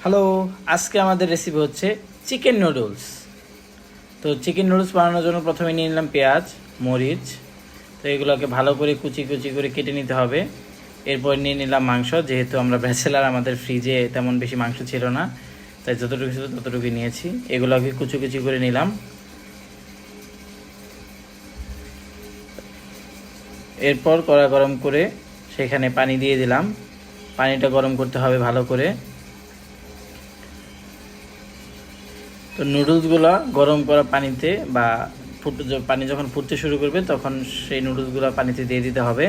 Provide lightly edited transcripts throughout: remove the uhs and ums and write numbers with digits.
Hello, আজকে আমাদের recipe হচ্ছে চিকেন নুডলস। তো চিকেন নুডলস বানানোর জন্য প্রথমে নিয়ে নিলাম পেঁয়াজ, মরিচ। তো এগুলোকে ভালো করে কুচি কুচি করে কেটে নিতে হবে। এরপর নিয়ে নিলাম মাংস, যেহেতু আমরা ব্যাচেলার, আমাদের ফ্রিজে তেমন বেশি মাংস ছিল না, তাই যতটুকু ছিল ততটুকুই নিয়েছি। এগুলোকে কুচি কুচি করে নিলাম। এরপর কড়া গরম করে সেখানে পানি দিয়ে দিলাম। পানিটা গরম করতে হবে ভালো করে। তো নুডলসগুলো গরম করা পানিতে বা পানি যখন ফুটতে শুরু করবে তখন সেই নুডলসগুলো পানিতে দিয়ে দিতে হবে।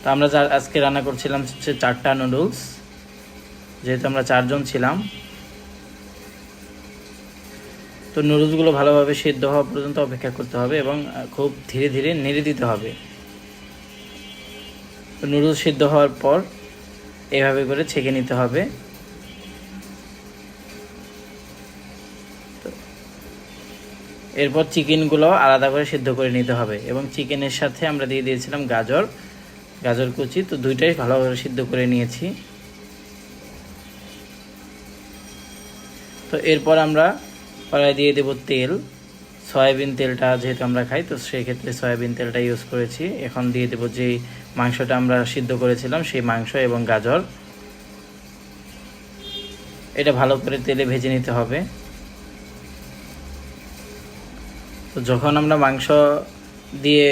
তো আমরা আজকে রান্না করছিলাম হচ্ছে 4টা নুডলস, যেহেতু আমরা 4জন ছিলাম। তো নুডলসগুলো ভালোভাবে সিদ্ধ হওয়া পর্যন্ত অপেক্ষা করতে হবে এবং খুব ধীরে ধীরে নেড়ে দিতে হবে। তো নুডলস সিদ্ধ হওয়ার পর এভাবে করে ছেঁকে নিতে হবে। এরপর চিকেনগুলো আলাদা করে সিদ্ধ করে নিতে হবে এবং চিকেনের সাথে আমরা দিয়ে দিয়েছিলাম গাজর কুচি। তো দুইটাই ভালোভাবে সিদ্ধ করে নিয়েছি। তো এরপর আমরা কড়াই দিয়ে দেব তেল। সয়াবিন তেলটা যেহেতু আমরা খাই, তো সেই ক্ষেত্রে সয়াবিন তেলটা ইউজ করেছি। এখন দিয়ে দেব যে মাংসটা আমরা সিদ্ধ করেছিলাম, সেই মাংস এবং গাজর। এটা ভালো করে তেলে ভেজে নিতে হবে। তো যখন আমরা মাংস দিয়ে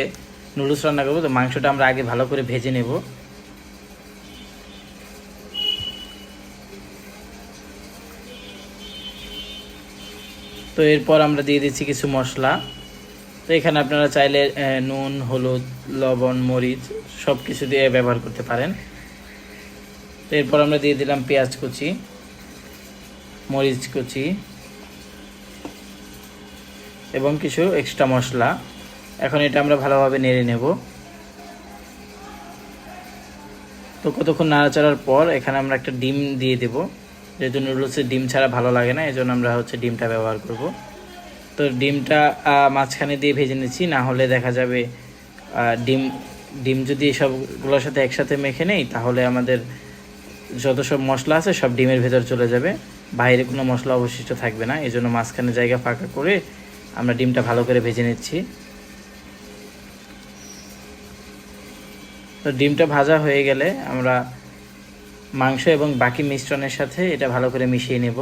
নুডলস রান্না করবো, তো মাংসটা আমরা আগে ভালো করে ভেজে নেব। তো এরপর আমরা দিয়ে দিচ্ছি কিছু মশলা। তো এখানে আপনারা চাইলে নুন, হলুদ, লবণ, মরিচ সব কিছু দিয়ে ব্যবহার করতে পারেন। তো এরপর আমরা দিয়ে দিলাম পেঁয়াজ কুচি, মরিচ কুচি এবং কিছু এক্সট্রা মশলা। এখন এটা আমরা ভালোভাবে নেড়ে নেব। তো কতক্ষণ নাড়াচাড়ার পর এখানে আমরা একটা ডিম দিয়ে দেব। যেহেতু নুডলসের ডিম ছাড়া ভালো লাগে না, এই জন্য আমরা ডিমটা ব্যবহার করব। তো ডিমটা মাঝখানে দিয়ে ভেজে নিচ্ছি, না হলে দেখা যাবে ডিম যদি সবগুলোর সাথে একসাথে মেখে নেই, তাহলে আমাদের যত সব মশলা আছে সব ডিমের ভেতর চলে যাবে, বাইরে কোনো মশলা অবশিষ্ট থাকবে না। এই জন্য মাঝখানে জায়গা ফাঁকা করে আমরা ডিমটা ভালো করে ভেজে নিচ্ছি। তো ডিমটা ভাজা হয়ে গেলে আমরা মাংস এবং বাকি মিশ্রণের সাথে এটা ভালো করে মিশিয়ে নেব।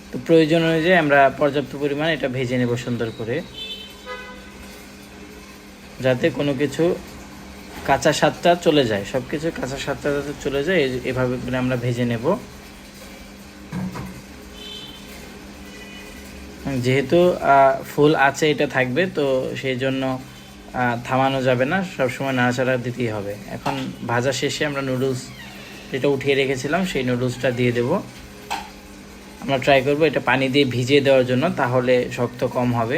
তো প্রয়োজন অনুযায়ী আমরা পর্যাপ্ত পরিমাণ এটা ভেজে নেব সুন্দর করে, যাতে কোনো কিছু কাঁচা স্বাদটা চলে যায়, সব কিছু কাঁচা স্বাদটা যাতে চলে যায়, এভাবে করে আমরা ভেজে নেব। যেহেতু ফুল আছে এটা থাকবে, তো সেই জন্য থামানো যাবে না, সবসময় নাড়াচাড়া দিতেই হবে। এখন ভাজা শেষে আমরা নুডলস যেটা উঠিয়ে রেখেছিলাম সেই নুডলসটা দিয়ে দেব। আমরা ট্রাই করব এটা পানি দিয়ে ভিজিয়ে দেওয়ার জন্য, তাহলে শক্ত কম হবে।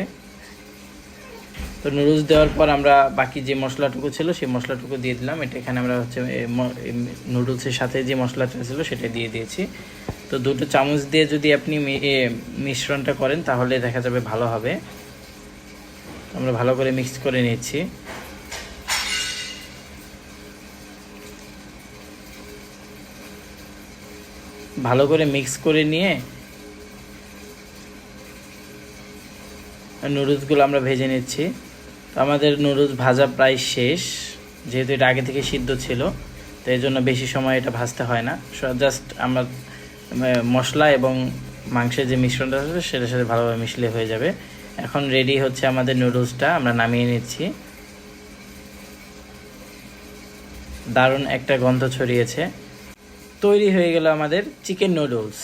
তো নুডলস দেওয়ার পর আমরা বাকি যে মশলাটুকু ছিল সেই মশলাটুকু দিয়ে দিলাম। এটা এখানে আমরা নুডলসের সাথে যে মশলাটা ছিল সেটা দিয়ে দিয়েছি। তো 2টো চামচ দিয়ে যদি আপনি মিশ্রণটা করেন তাহলে দেখা যাবে ভালো হবে। আমরা ভালো করে মিক্স করে নিচ্ছি। ভালো করে মিক্স করে নিয়ে নুডলসগুলো আমরা ভেজে নিচ্ছি। তো আমাদের নুডলস ভাজা প্রায় শেষ। যেহেতু এটা আগে থেকে সিদ্ধ ছিল, তো এই জন্য বেশি সময় এটা ভাজতে হয় না। জাস্ট আমরা মশলা এবং মাংসের যে মিশ্রণটা আছে সেটার সাথে ভালোভাবে মিশলে হয়ে যাবে। এখন রেডি হচ্ছে আমাদের নুডলসটা, আমরা নামিয়ে নিচ্ছি। দারুণ একটা গন্ধ ছড়িয়েছে। তৈরি হয়ে গেল আমাদের চিকেন নুডলস।